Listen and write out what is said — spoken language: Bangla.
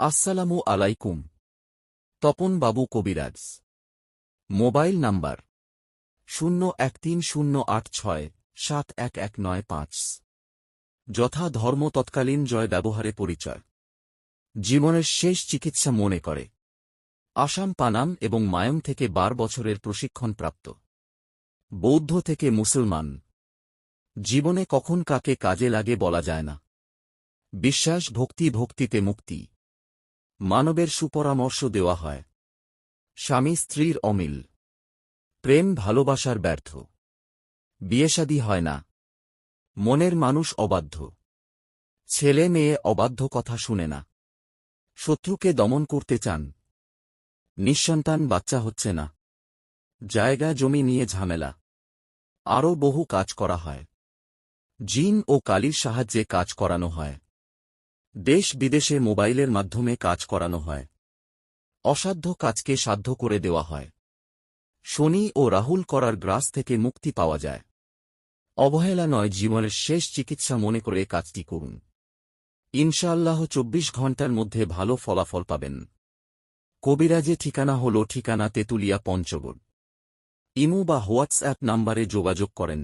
আসসালামু আলাইকুম। তপন বাবু কবিরাজ। Mobile number 013086711195। যথা ধর্ম তৎকালীন জয় ব্যবহারে পরিচয়। জীবনের শেষ চিকিৎসা মনে করে। আসাম, পানাম এবং মায়ং থেকে 12 বছরের প্রশিক্ষণপ্রাপ্ত। বৌদ্ধ থেকে মুসলমান। জীবনে কখন কাকে কাজে লাগে বলা যায় না। বিশ্বাস, ভক্তি, ভক্তিতে মুক্তি। মানবের সুপরামর্শ দেওয়া হয়। স্বামী স্ত্রীর অমিল। প্রেম ভালোবাসার ব্যর্থ। বিয়েশাদী হয় না। মনের মানুষ অবাধ্য। ছেলে মেয়ে অবাধ্য, কথা শুনে না। শত্রুকে দমন করতে চান। নিঃসন্তান, বাচ্চা হচ্ছে না। জায়গা জমি নিয়ে ঝামেলা। আরও বহু কাজ করা হয়। জিন ও কালির সাহায্যে কাজ করানো হয়। দেশ বিদেশে মোবাইলের মাধ্যমে কাজ করানো হয়। অসাধ্য কাজকে সাধ্য করে দেওয়া হয়। শনি ও রাহুল করার গ্রাস থেকে মুক্তি পাওয়া যায়। অবহেলা নয়, জীবনের শেষ চিকিৎসা মনে করে কাজটি করুন। ইনশাআল্লাহ 24 ঘণ্টার মধ্যে ভালো ফলাফল পাবেন। কবিরাজে ঠিকানা হল ঠিকানা তেঁতুলিয়া, পঞ্চগড়। ইমো বা হোয়াটসঅ্যাপ নাম্বারে যোগাযোগ করেন।